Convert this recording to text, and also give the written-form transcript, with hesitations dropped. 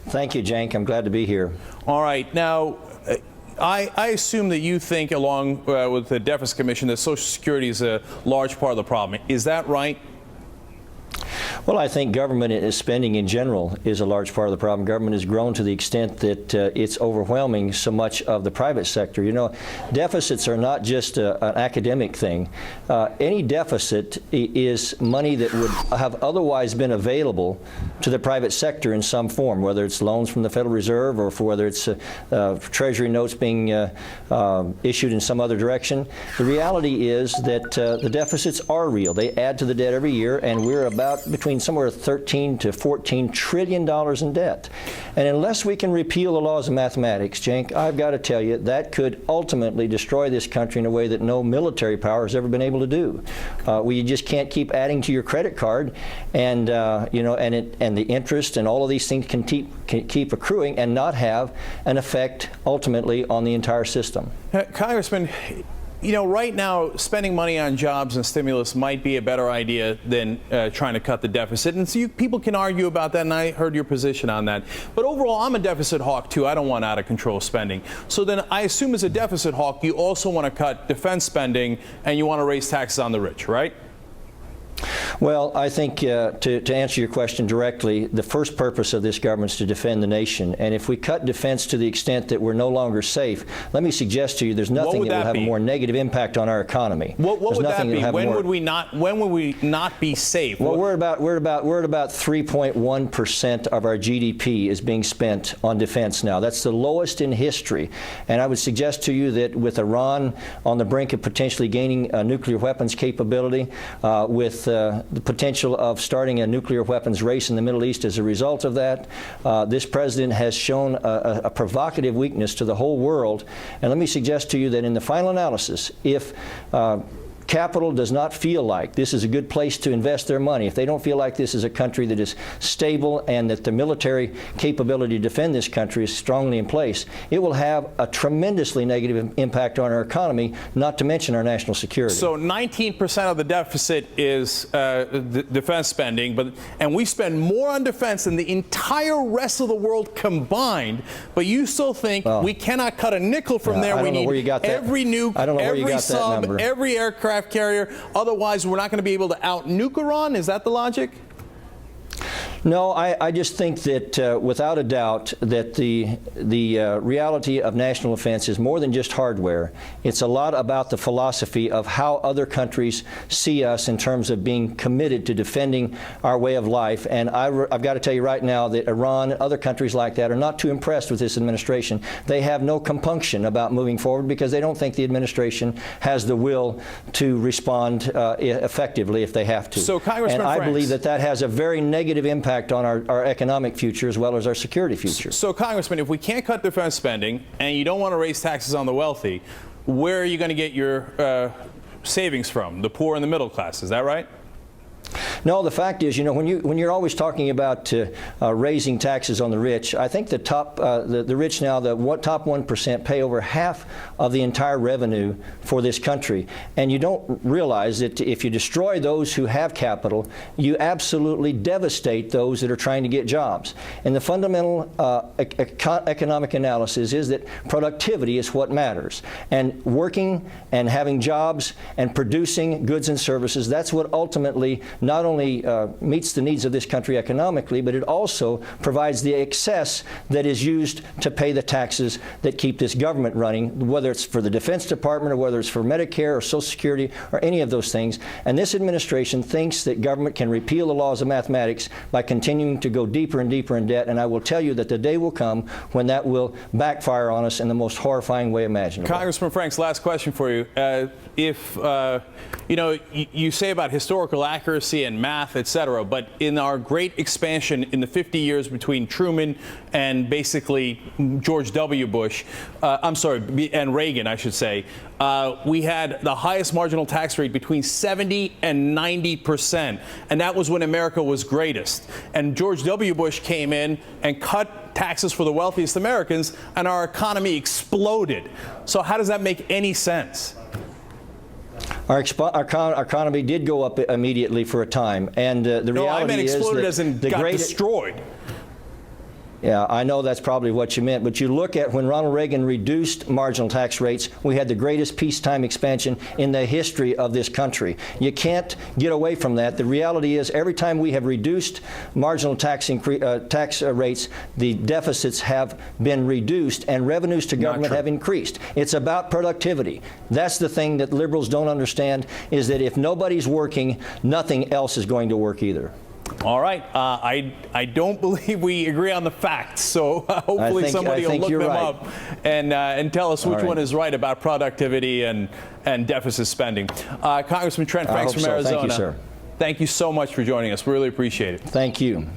Thank you, Cenk. I'm glad to be here. All right. Now, I assume that you think, along with the Deficit Commission, that Social Security is a large part of the problem. Is that right? Well, I think government spending in general is a large part of the problem. Government has grown to the extent that it's overwhelming so much of the private sector. You know, deficits are not just an academic thing. Any deficit is money that would have otherwise been available to the private sector in some form, whether it's loans from the Federal Reserve or whether it's Treasury notes being issued in some other direction. The reality is that the deficits are real. They add to the debt every year, and we're about between somewhere 13 to 14 trillion dollars in debt. And unless we can repeal the laws of mathematics, Cenk, I've got to tell you, that could ultimately destroy this country in a way that no military power has ever been able to do. We just can't keep adding to your credit card, and you know, and the interest and all of these things can keep accruing and not have an effect ultimately on the entire system. Congressman, you know, right now, spending money on jobs and stimulus might be a better idea than trying to cut the deficit. And so people can argue about that, and I heard your position on that. But overall, I'm a deficit hawk, too. I don't want out-of-control spending. So then I assume as a deficit hawk, you also want to cut defense spending, and you want to raise taxes on the rich, right? Well, I think to answer your question directly, the first purpose of this government is to defend the nation. And if we cut defense to the extent that we're no longer safe, let me suggest to you there's nothing that will have a more negative impact on our economy. What would that be? When would we not be safe? Well, we're at about 3.1% of our GDP is being spent on defense now. That's the lowest in history. And I would suggest to you that with Iran on the brink of potentially gaining a nuclear weapons capability, with the potential of starting a nuclear weapons race in the Middle East as a result of that, this president has shown a provocative weakness to the whole world. And let me suggest to you that in the final analysis, if capital does not feel like this is a good place to invest their money, if they don't feel like this is a country that is stable and that the military capability to defend this country is strongly in place, it will have a tremendously negative impact on our economy, not to mention our national security. So 19% of the deficit is defense spending, and we spend more on defense than the entire rest of the world combined, but you still think we cannot cut a nickel from there. We need every nuke, every sub, every aircraft carrier, otherwise we're not going to be able to out-nuke Iran? Is that the logic? No, I just think that without a doubt that the reality of national defense is more than just hardware. It's a lot about the philosophy of how other countries see us in terms of being committed to defending our way of life. And I've got to tell you right now that Iran and other countries like that are not too impressed with this administration. They have no compunction about moving forward because they don't think the administration has the will to respond effectively if they have to. So, Congressman and I believe that that has a very negative impact on our economic future as well as our security future. So, Congressman, if we can't cut defense spending and you don't want to raise taxes on the wealthy, where are you going to get your savings from? The poor and the middle class, is that right? No, the fact is, you know, when you're always talking about raising taxes on the rich, I think the rich now, the top 1% pay over half of the entire revenue for this country. And you don't realize that if you destroy those who have capital, you absolutely devastate those that are trying to get jobs. And the fundamental economic analysis is that productivity is what matters. And working and having jobs and producing goods and services, that's what ultimately not only meets the needs of this country economically, but it also provides the excess that is used to pay the taxes that keep this government running, whether it's for the Defense Department or whether it's for Medicare or Social Security or any of those things. And this administration thinks that government can repeal the laws of mathematics by continuing to go deeper and deeper in debt. And I will tell you that the day will come when that will backfire on us in the most horrifying way imaginable. Congressman Franks, last question for you. You know, you say about historical accuracy and math, etc., but in our great expansion in the 50 years between Truman and basically George W. Bush, and Reagan, I should say, we had the highest marginal tax rate between 70 and 90%, and that was when America was greatest. And George W. Bush came in and cut taxes for the wealthiest Americans, and our economy exploded. So how does that make any sense? Our economy did go up immediately for a time, and the reality is exploded that as in got destroyed. Yeah, I know that's probably what you meant, but you look at when Ronald Reagan reduced marginal tax rates, we had the greatest peacetime expansion in the history of this country. You can't get away from that. The reality is every time we have reduced marginal tax rates, the deficits have been reduced and revenues to government have increased. It's about productivity. That's the thing that liberals don't understand, is that if nobody's working, nothing else is going to work either. All right. I don't believe we agree on the facts, so hopefully somebody will look them up and tell us which one is right about productivity and deficit spending. Congressman Trent, thanks from Arizona. Thank you, sir. Thank you so much for joining us. We really appreciate it. Thank you.